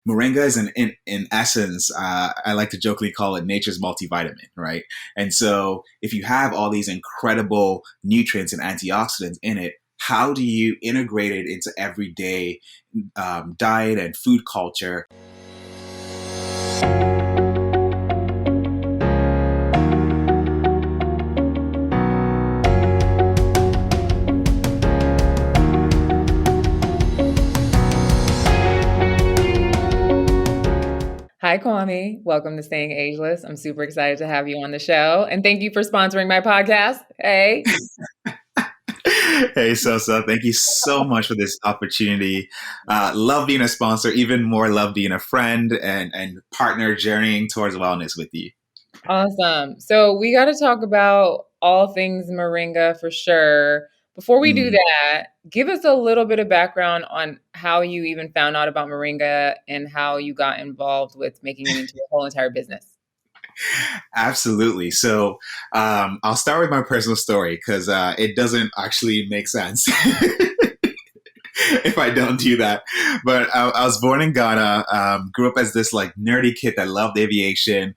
Moringa is in essence, I like to jokingly call it nature's multivitamin, right? And so if you have all these incredible nutrients and antioxidants in it, how do you integrate it into everyday diet and food culture? Hi, Kwami. Welcome to Staying Ageless. I'm super excited to have you on the show. And thank you for sponsoring my podcast. Hey. Hey, Sosa, thank you so much for this opportunity. Love being a sponsor, even more love being a friend and partner journeying towards wellness with you. Awesome. So we got to talk about all things Moringa for sure. Before we do Mm. that, give us a little bit of background on how you even found out about Moringa and how you got involved with making it into a whole entire business. Absolutely. So I'll start with my personal story because it doesn't actually make sense if I don't do that. But I was born in Ghana, grew up as this like nerdy kid that loved aviation,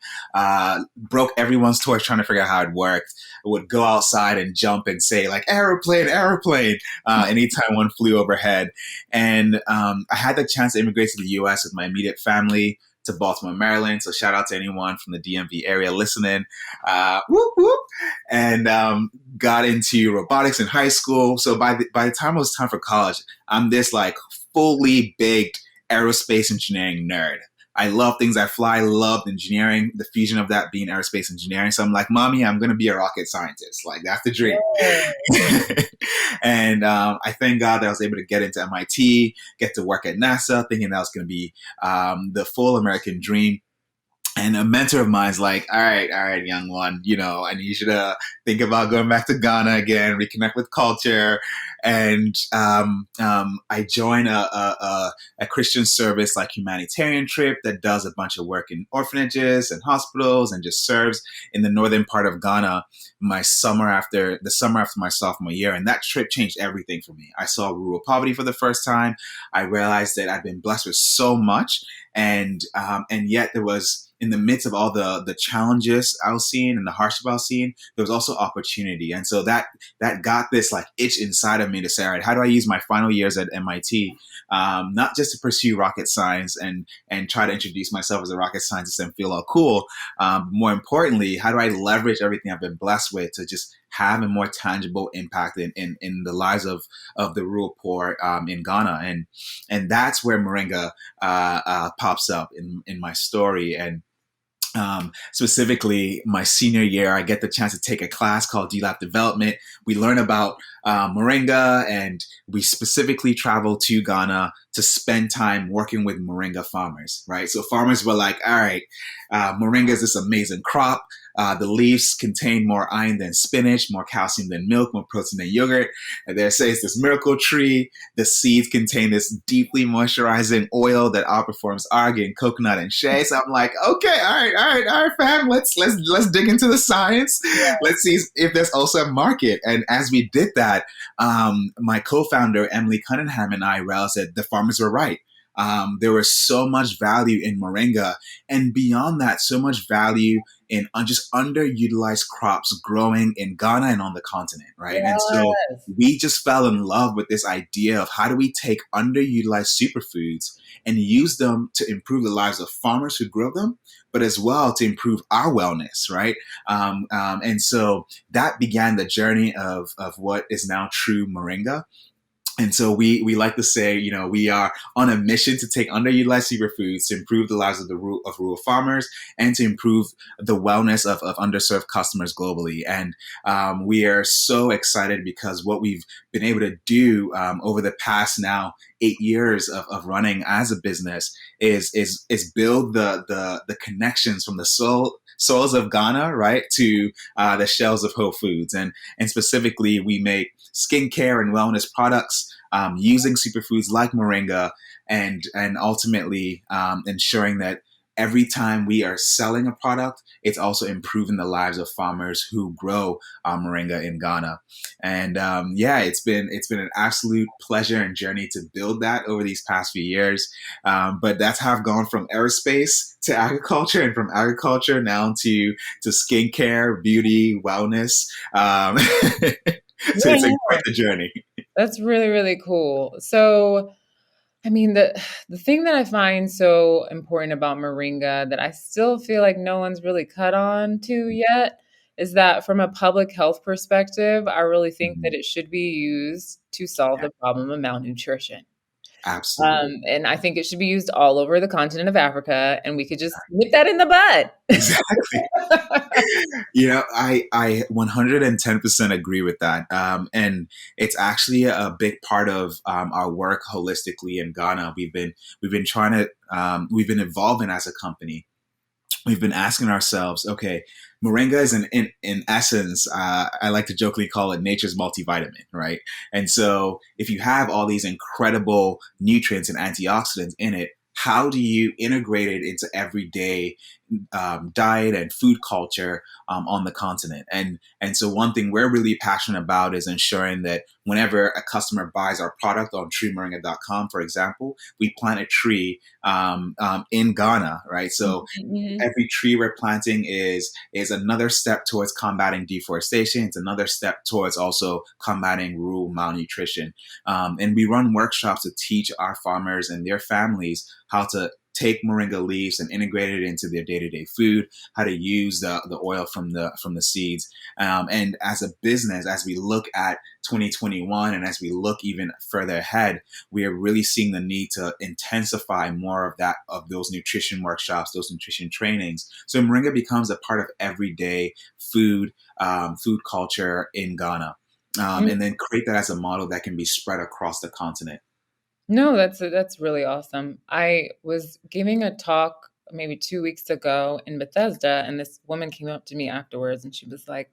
broke everyone's toys trying to figure out how it worked. Would go outside and jump and say like aeroplane, aeroplane, anytime one flew overhead. And I had the chance to immigrate to the U.S. with my immediate family to Baltimore, Maryland. So shout out to anyone from the DMV area listening. Whoop, whoop. And got into robotics in high school. So by the time it was time for college, I'm this like fully baked aerospace engineering nerd. I love things that fly, loved engineering, the fusion of that being aerospace engineering. So I'm like, mommy, I'm going to be a rocket scientist. Like, that's the dream. And I thank God that I was able to get into MIT, get to work at NASA, thinking that was going to be the full American dream. And a mentor of mine is like, all right, young one, I need you to think about going back to Ghana again, reconnect with culture. And I joined a Christian service like humanitarian trip that does a bunch of work in orphanages and hospitals and just serves in the northern part of Ghana the summer after my sophomore year. And that trip changed everything for me. I saw rural poverty for the first time. I realized that I've been blessed with so much. And yet there was, in the midst of all the challenges I was seeing and the hardship I was seeing, there was also opportunity. And so that got this like itch inside of me to say, all right, how do I use my final years at MIT, not just to pursue rocket science and try to introduce myself as a rocket scientist and feel all cool, more importantly, how do I leverage everything I've been blessed with to just have a more tangible impact in the lives of the rural poor in Ghana, and that's where Moringa pops up in my story. And specifically, my senior year, I get the chance to take a class called DLAP Development. We learn about Moringa, and we specifically travel to Ghana to spend time working with Moringa farmers, right? So farmers were like, all right, Moringa is this amazing crop. The leaves contain more iron than spinach, more calcium than milk, more protein than yogurt. And they say it's this miracle tree. The seeds contain this deeply moisturizing oil that outperforms argan, coconut, and shea. So I'm like, okay, all right, fam. Let's dig into the science. Yeah. Let's see if there's also a market. And as we did that, my co-founder Emily Cunningham and I realized that the farmers were right. There was so much value in Moringa, and beyond that, so much value in just underutilized crops growing in Ghana and on the continent, right? Yes. And so we just fell in love with this idea of how do we take underutilized superfoods and use them to improve the lives of farmers who grow them, but as well to improve our wellness, right? And so that began the journey of what is now True Moringa. And so we like to say, we are on a mission to take underutilized superfoods to improve the lives of rural farmers and to improve the wellness of underserved customers globally. And we are so excited because what we've been able to do over the past now 8 years of running as a business is build the connections from the soils of Ghana, right, to the shelves of Whole Foods, and specifically we make skincare and wellness products using superfoods like moringa, and ultimately ensuring that every time we are selling a product, it's also improving the lives of farmers who grow moringa in Ghana. And yeah, it's been an absolute pleasure and journey to build that over these past few years. But that's how I've gone from aerospace to agriculture, and from agriculture now to skincare, beauty, wellness. So Yeah, it's a yeah. quite the journey. That's really, really cool. So, I mean, the thing that I find so important about moringa that I still feel like no one's really cut on to yet is that from a public health perspective, I really think that Mhm. it should be used to solve Yeah, the problem of malnutrition. absolutely. And I think it should be used all over the continent of Africa, and we could just nip that in the bud. Exactly. I 110% agree with that. And it's actually a big part of our work holistically in Ghana. We've been trying to we've been evolving as a company. We've been asking ourselves, okay, moringa is in essence, I like to jokingly call it nature's multivitamin, right? And so if you have all these incredible nutrients and antioxidants in it, how do you integrate it into everyday diet and food culture on the continent? And so one thing we're really passionate about is ensuring that whenever a customer buys our product on TrueMoringa.com, for example, we plant a tree in Ghana, right? So Mhm. every tree we're planting is another step towards combating deforestation. It's another step towards also combating rural malnutrition. And we run workshops to teach our farmers and their families how to take moringa leaves and integrate it into their day-to-day food, how to use the oil from the seeds. And as a business, as we look at 2021 and as we look even further ahead, we are really seeing the need to intensify more of those nutrition workshops, those nutrition trainings. So moringa becomes a part of everyday food culture in Ghana, and then create that as a model that can be spread across the continent. No, that's really awesome. I was giving a talk maybe 2 weeks ago in Bethesda, and this woman came up to me afterwards, and she was like,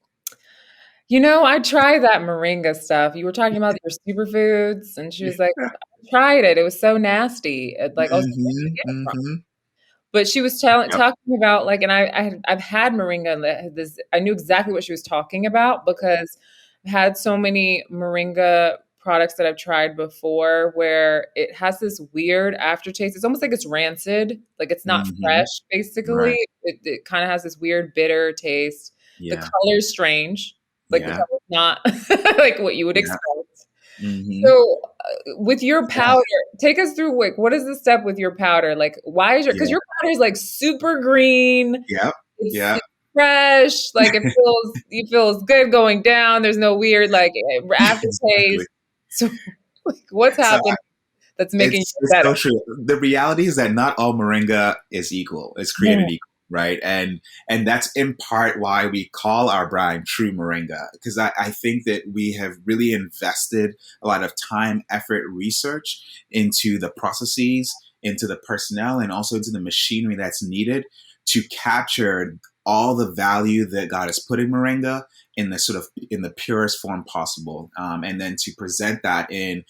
I tried that moringa stuff. You were talking about your superfoods." And she was like, Yeah. "I tried it. It was so nasty." Like, also, where did you Hmm. get it from? Hmm. But she was Yep. talking about, like, and I've had moringa, and this I knew exactly what she was talking about because I've had so many moringa products that I've tried before where it has this weird aftertaste. It's almost like it's rancid, like it's not Hmm. fresh, basically. Right. It kind of has this weird bitter taste. The Yeah. color's strange, like the Yeah. color's not like what you would Yeah. expect. Hmm. So, with your Yeah. powder, take us through, like, what is the step with your powder? Like, why is because Yeah. your powder is, like, super green, Yep. it's Yeah. fresh, like, it feels good going down, there's no weird, like, Exactly. aftertaste. So, like, what's So happened that's making it's it it's better? so true. The reality is that not all moringa is equal. It's created No. equal, right? And that's in part why we call our brand True Moringa, because I think that we have really invested a lot of time, effort, research into the processes, into the personnel, and also into the machinery that's needed to capture all the value that God has put in moringa in the purest form possible, and then to present that in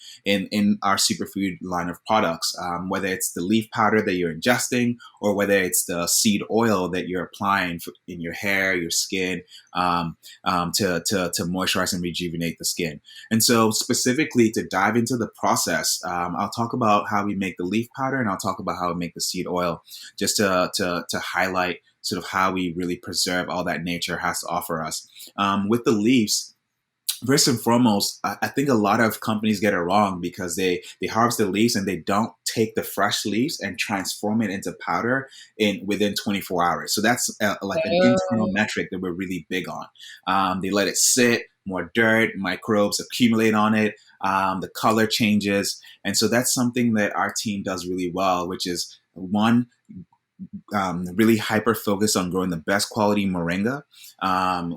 our superfood line of products, whether it's the leaf powder that you're ingesting or whether it's the seed oil that you're applying in your hair, your skin, to moisturize and rejuvenate the skin. And so specifically to dive into the process, I'll talk about how we make the leaf powder and I'll talk about how we make the seed oil, just to highlight sort of how we really preserve all that nature has to offer us. With the leaves, first and foremost, I think a lot of companies get it wrong because they harvest the leaves and they don't take the fresh leaves and transform it into powder in within 24 hours. So that's like an internal Oh. metric that we're really big on. They let it sit, more dirt, microbes accumulate on it, the color changes, and so that's something that our team does really well, which is one, really hyper focused on growing the best quality moringa.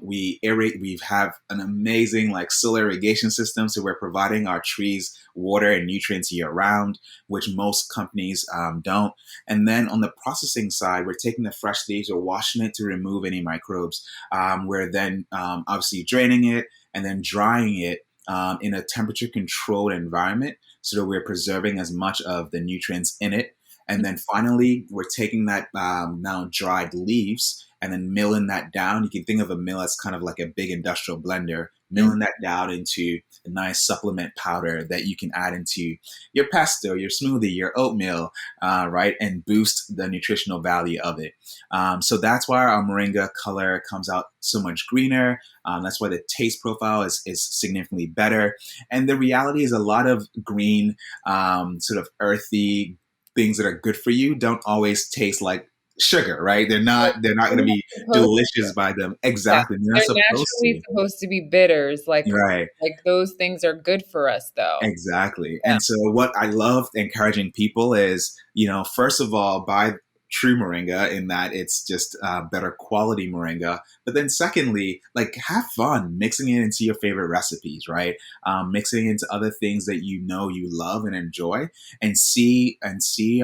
We aerate. We have an amazing like solar irrigation system, so we're providing our trees water and nutrients year round, which most companies don't. And then on the processing side, we're taking the fresh leaves, we're washing it to remove any microbes. We're then obviously draining it and then drying it in a temperature controlled environment so that we're preserving as much of the nutrients in it And then finally, we're taking that now dried leaves and then milling that down. You can think of a mill as kind of like a big industrial blender, Mhm. milling that down into a nice supplement powder that you can add into your pesto, your smoothie, your oatmeal, right? And boost the nutritional value of it. So that's why our moringa color comes out so much greener. That's why the taste profile is significantly better. And the reality is a lot of green, sort of earthy things that are good for you don't always taste like sugar, right? They're not going They're to not be supposed delicious to. by them. Yeah, Exactly. They're not they're supposed naturally to. supposed to be bitters, Right. like those things are good for us, though. Exactly. Yeah. And so what I love encouraging people is, first of all, buy true moringa in that it's just better quality moringa. But then secondly, like have fun mixing it into your favorite recipes, right? Mixing it into other things that you love and enjoy, and see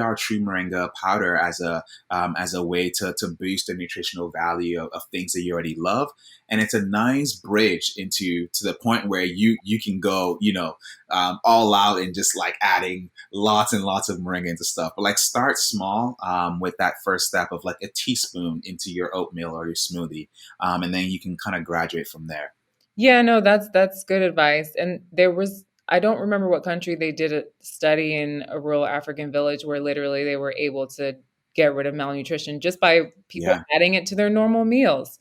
our true moringa powder as a way to boost the nutritional value of things that you already love. And it's a nice bridge into to the point where you can go, all out and just like adding lots and lots of moringa into stuff. But like start small with that first step of like a teaspoon into your oatmeal or your smoothie, and then you can kind of graduate from there. Yeah, no, that's good advice. And I don't remember what country they did a study in a rural African village where literally they were able to get rid of malnutrition just by people Yeah, adding it to their normal meals.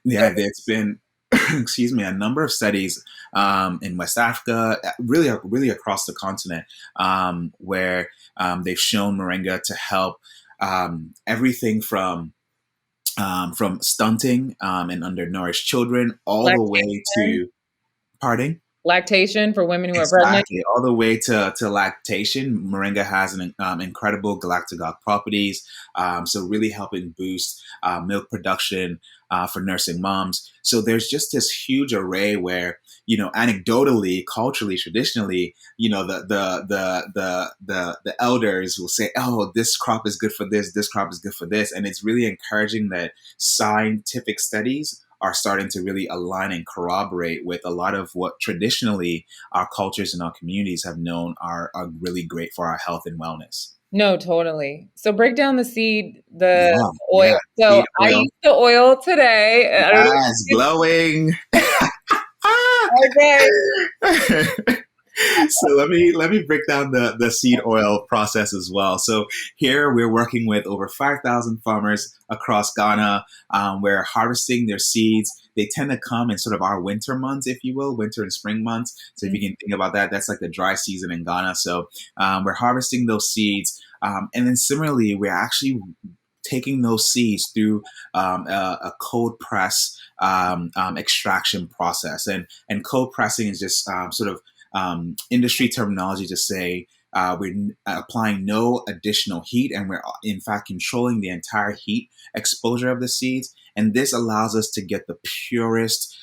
So, yeah. There's been, excuse me, a number of studies in West Africa, really across the continent, where they've shown moringa to help everything from stunting and undernourished children all the way lactation, to pardon. lactation for women who are pregnant. Exactly, all the way to lactation. Moringa has an incredible galactagogue properties, so really helping boost milk production for nursing moms. So there's just this huge array where anecdotally, culturally, traditionally, the elders will say, "Oh, this crop is good for this crop is good for this," and it's really encouraging that scientific studies are starting to really align and corroborate with a lot of what traditionally our cultures and our communities have known are really great for our health and wellness. No, totally. So break down the Yeah, oil. yeah. So Seed I oil. used the oil today. I don't know. Yes, glowing. Okay. So let me break down the seed oil process as well. So here we're working with over 5,000 farmers across Ghana. We're harvesting their seeds. They tend to come in sort of our winter months, if you will, winter and spring months. So if you can think about that, that's like the dry season in Ghana. So we're harvesting those seeds. And then similarly, we're actually taking those seeds through a cold press extraction process. And cold pressing is just sort of industry terminology to say we're applying no additional heat, and we're in fact controlling the entire heat exposure of the seeds. And this allows us to get the purest,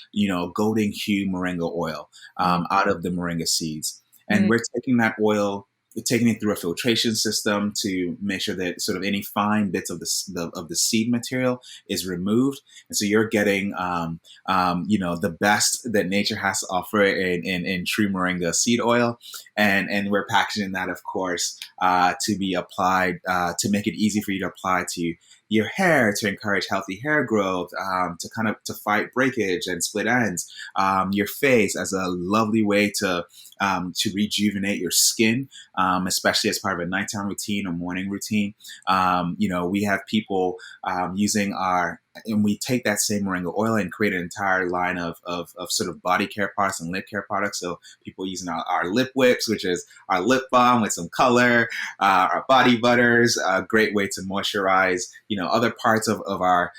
golden hue moringa oil out of the moringa seeds. And Mm. we're taking that oil, taking it through a filtration system to make sure that sort of any fine bits of the seed material is removed, and so you're getting the best that nature has to offer in true moringa seed oil, and we're packaging that, of course, to be applied to make it easy for you to apply to your hair, to encourage healthy hair growth, to fight breakage and split ends, your face as a lovely way to rejuvenate your skin, especially as part of a nighttime routine or morning routine. We have people using and we take that same moringa oil and create an entire line of sort of body care products and lip care products. So people using our lip whips, which is our lip balm with some color, our body butters, a great way to moisturize, other parts of our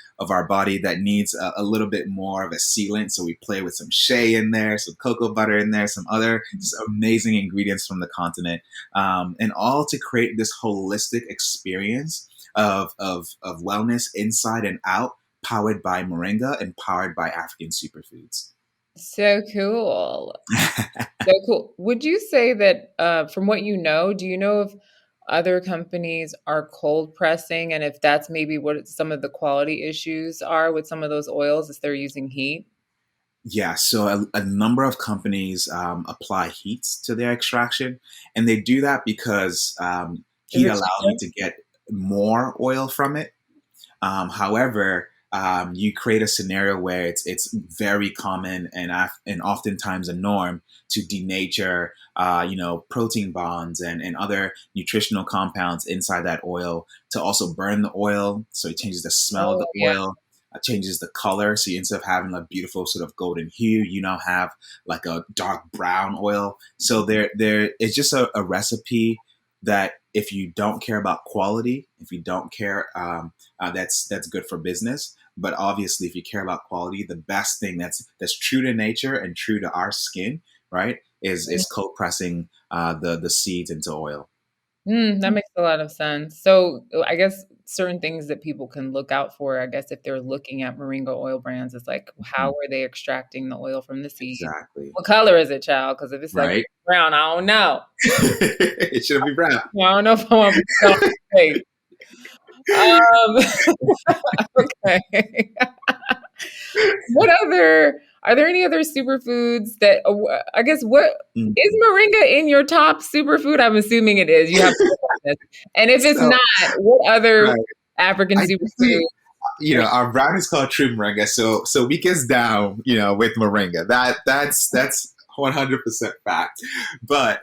body that needs a little bit more of a sealant. So we play with some shea in there, some cocoa butter in there, some other just amazing ingredients from the continent, and all to create this holistic experience of wellness inside and out, powered by moringa and powered by African superfoods. So cool. So cool. Would you say that, from what you know, do you know if other companies are cold pressing, and if that's maybe what some of the quality issues are with some of those oils, is they're using heat? Yeah, so a number of companies apply heat to their extraction, and they do that because Is Heat it allows you cheaper? to get more oil from it. However, you create a scenario where it's very common and oftentimes a norm to denature, protein bonds and other nutritional compounds inside that oil to also burn the oil. So it changes the smell of Oh, the yeah. oil, changes the color. So you, instead of having a beautiful sort of golden hue, you now have like a dark brown oil. So there it's just a recipe that if you don't care about quality, if you don't care, that's good for business. But obviously, if you care about quality, the best thing that's true to nature and true to our skin, right, is cold pressing the seeds into oil. That makes a lot of sense. So, I guess certain things that people can look out for, I guess, if they're looking at moringa oil brands, is like, how Mhm. are they extracting the oil from the seed? Exactly. What color is it, child? Because if it's like Right. brown, I don't know. It shouldn't be brown. I don't know if I want to put it on my face. Okay. What other are there any other superfoods that I guess what is Mhm. moringa in your top superfood? I'm assuming it is. You have to look at this. And if it's So not, what other right, African I superfood definitely, are you our brand is called True Moringa, so we gets down, with moringa. That's 100% fact. But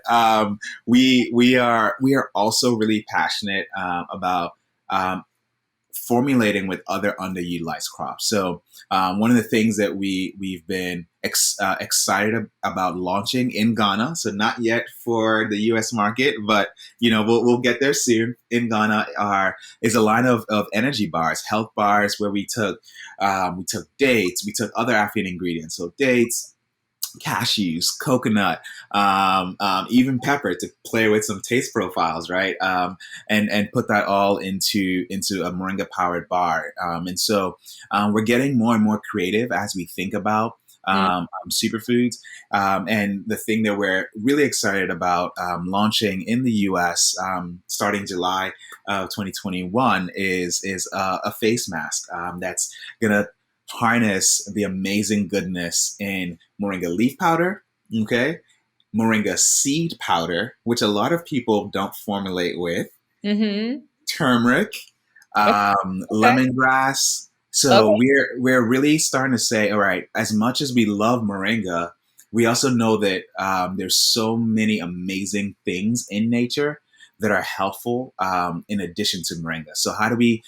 we are also really passionate about um, formulating with other underutilized crops. So one of the things that we've been excited about launching in Ghana, so not yet for the U.S. market, but we'll get there soon. In Ghana, is a line of energy bars, health bars, where we took dates, we took other African ingredients, so dates, cashews, coconut, even pepper to play with some taste profiles, right? And put that all into a moringa powered bar. And so we're getting more and more creative as we think about mm, superfoods. And the thing that we're really excited about launching in the U.S. Starting July of 2021 is a face mask that's gonna harness the amazing goodness in moringa leaf powder, okay, moringa seed powder, which a lot of people don't formulate with, mhm. turmeric, Okay. lemongrass. So Okay. we're really starting to say, all right, as much as we love moringa, we also know that there's so many amazing things in nature that are helpful in addition to moringa. So how do we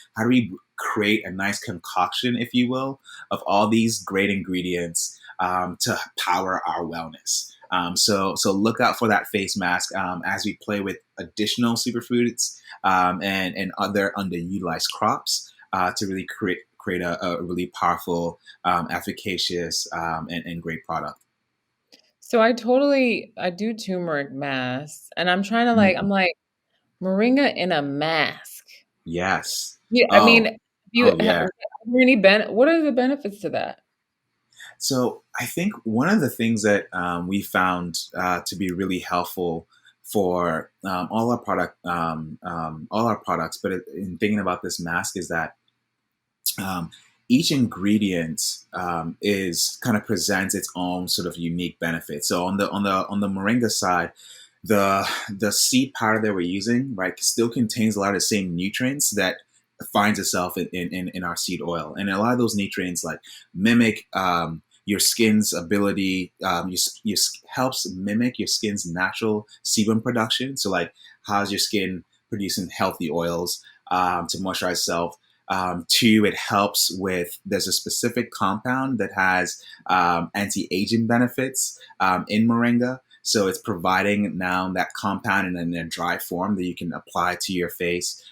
create a nice concoction, if you will, of all these great ingredients to power our wellness? So look out for that face mask as we play with additional superfoods and other underutilized crops to really create a really powerful, efficacious, and great product. So I do turmeric masks and I'm trying to I'm Mm. like moringa in a mask. Yes. Yeah, I Oh, mean, you oh yeah. are there any what are the benefits to that? So I think one of the things that we found to be really helpful for all our products, but in thinking about this mask, is that um, each ingredient is kind of presents its own sort of unique benefit. So on the moringa side, the seed powder that we're using, right, still contains a lot of the same nutrients that finds itself in our seed oil, and a lot of those nutrients like mimic your skin's ability, helps mimic your skin's natural sebum production. So like, how's your skin producing healthy oils to moisturize itself? Two, it helps with, there's a specific compound that has anti-aging benefits in moringa. So it's providing now that compound in a dry form that you can apply to your face.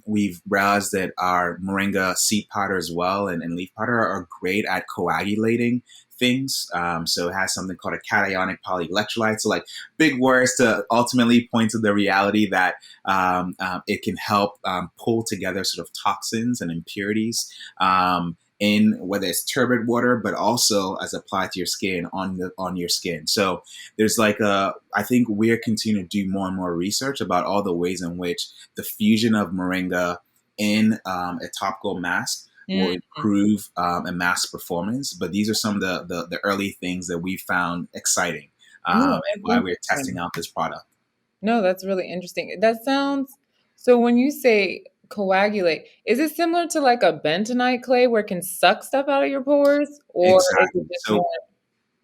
We've realized that our moringa seed powder as well and leaf powder are great at coagulating things. So it has something called a cationic polyelectrolyte. So like, big words to ultimately point to the reality that it can help pull together sort of toxins and impurities in whether it's turbid water, but also as applied to your skin on your skin. So there's like I think we're continuing to do more and more research about all the ways in which the fusion of moringa in a topical mask will Mm. improve a mask performance. But these are some of the early things that we found exciting No, and that's why we're testing interesting. out this product. No, that's really interesting. That sounds So when you say coagulate, is it similar to like a bentonite clay where it can suck stuff out of your pores, or is it Exactly. just more?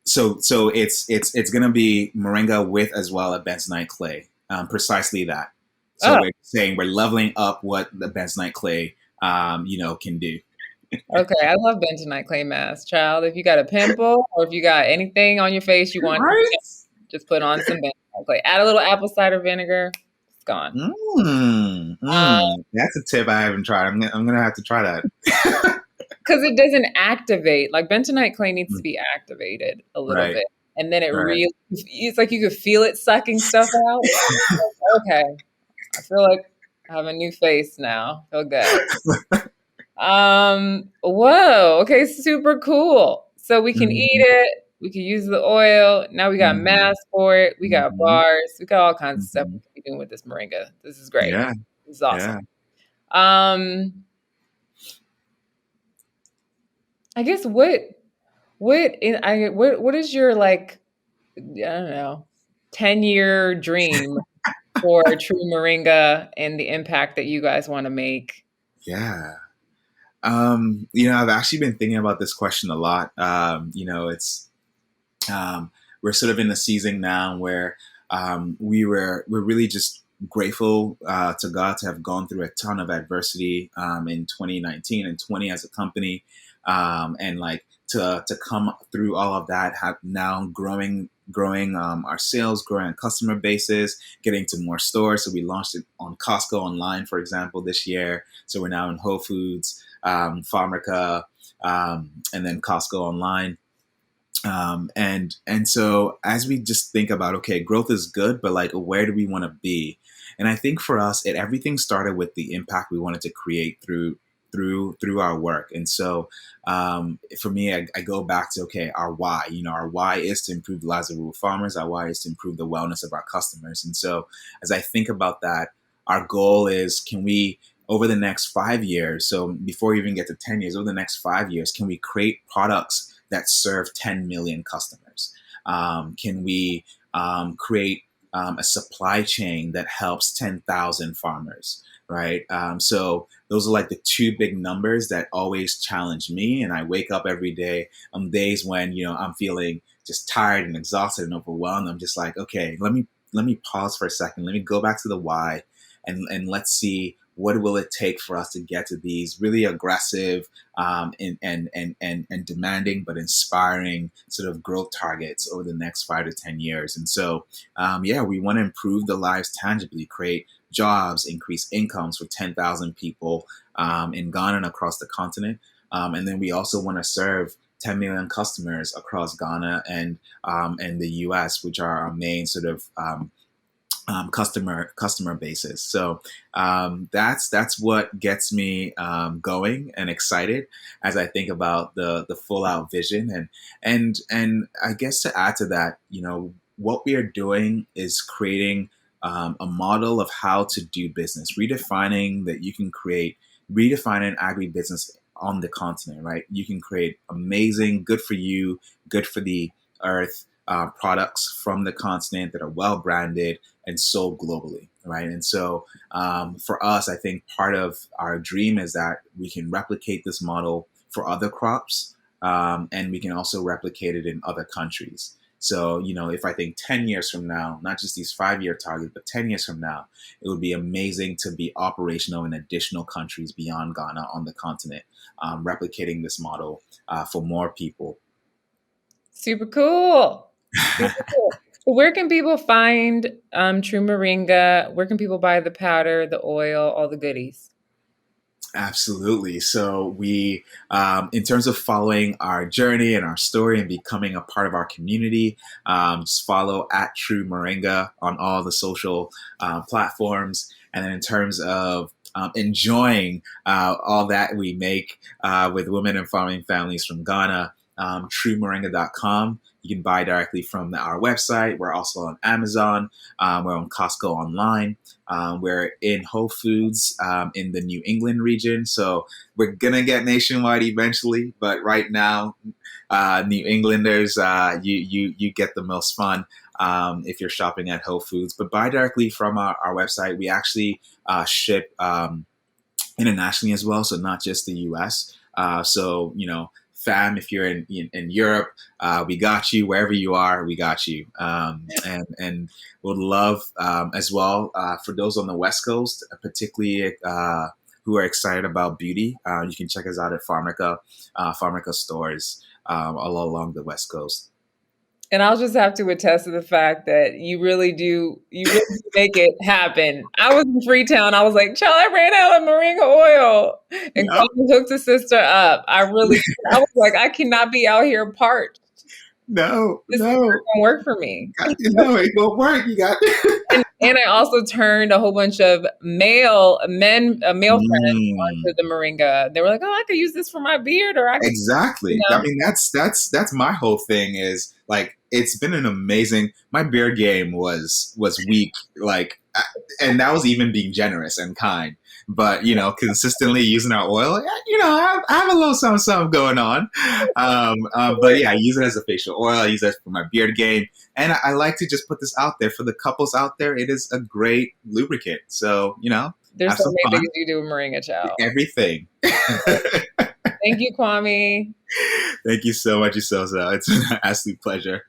So it's gonna be moringa with as well a bentonite clay. Precisely that. So Oh, we're saying we're leveling up what the bentonite clay can do. okay. I love bentonite clay mask, child. If you got a pimple or if you got anything on your face you want to Right? just put on some bentonite clay. Add a little apple cider vinegar. It's gone. That's a tip I haven't tried. I'm gonna have to try that. Because it doesn't activate. Like bentonite clay needs to be activated a little Right, bit, and then it right. really. It's like you could feel it sucking stuff out. Okay, I feel like I have a new face now. Feel good. Whoa. Okay, super cool. So we can eat Mhm, it. We can use the oil. Now we got mhm, masks for it. We got mhm, bars. We got all kinds of stuff we mhm. can be doing with this moringa. This is great. Yeah, This is awesome. yeah, Um, I guess what is your like I don't know 10-year dream for True Moringa and the impact that you guys want to make? yeah. I've actually been thinking about this question a lot. Um, we're sort of in a season now where we're really just grateful to God to have gone through a ton of adversity in 2019 and 20 as a company, and like to come through all of that, have now growing our sales, growing our customer bases, getting to more stores. So we launched it on Costco online, for example, this year. So we're now in Whole Foods, Pharmaca, and then Costco online. And so as we just think about, okay, growth is good, but like where do we want to be? And I think for us, everything started with the impact we wanted to create through our work. And so for me, I go back to, okay, our why. Our why is to improve the lives of rural farmers. Our why is to improve the wellness of our customers. And so as I think about that, our goal is, can we, over the next 5 years, so before we even get to 10 years, over the next 5 years, can we create products that serve 10 million customers? Can we create a supply chain that helps 10,000 farmers? Right. So those are like the two big numbers that always challenge me. And I wake up every day on days when, I'm feeling just tired and exhausted and overwhelmed. I'm just like, okay, let me pause for a second. Let me go back to the why, and let's see, what will it take for us to get to these really aggressive and demanding but inspiring sort of growth targets over the next 5 to 10 years. And so, yeah, we want to improve the lives tangibly, create jobs, increase incomes for 10,000 people in Ghana and across the continent. And then we also want to serve 10 million customers across Ghana and the US, which are our main sort of customer basis. So that's what gets me going and excited as I think about the full out vision. And I guess to add to that, what we are doing is creating a model of how to do business, redefining that you can create, redefining agribusiness on the continent, right? You can create amazing, good for you, good for the earth products from the continent that are well branded and sold globally, right? And so for us, I think part of our dream is that we can replicate this model for other crops, and we can also replicate it in other countries. So, if I think 10 years from now, not just these 5 year targets, but 10 years from now, it would be amazing to be operational in additional countries beyond Ghana on the continent, replicating this model for more people. Super cool. Super cool. So where can people find True Moringa? Where can people buy the powder, the oil, all the goodies? Absolutely. So in terms of following our journey and our story and becoming a part of our community, just follow at True Moringa on all the social platforms. And then in terms of enjoying all that we make with women and farming families from Ghana, truemoringa.com. You can buy directly from our website. We're also on Amazon. We're on Costco online. We're in Whole Foods in the New England region. So we're going to get nationwide eventually. But right now, New Englanders, you get the most fun. if you're shopping at Whole Foods. But buy directly from our website. We actually ship internationally as well, so not just the U.S. So fam, if you're in Europe, we got you. Wherever you are, we got you. And would love as well for those on the West Coast, particularly who are excited about beauty. You can check us out at Pharmaca stores all along the West Coast. And I'll just have to attest to the fact that you really do make it happen. I was in Freetown. I was like, child, I ran out of moringa oil. And Yep. Kwame hooked his sister up. I was like, I cannot be out here parched. No, This is not going to work for me. No, it won't work. You got and I also turned a whole bunch of male friends onto the moringa. They were like, "Oh, I could use this for my beard," or I could, exactly. I mean, that's my whole thing. Is like it's been an amazing. My beard game was weak, like, and that was even being generous and kind. But consistently using our oil, I have a little something going on. But yeah, I use it as a facial oil. I use it for my beard game, and I like to just put this out there for the couples out there. It is a great lubricant. So there's so many things you do with moringa, child. Everything. Thank you, Kwame. Thank you so much, Isosa. It's an absolute pleasure.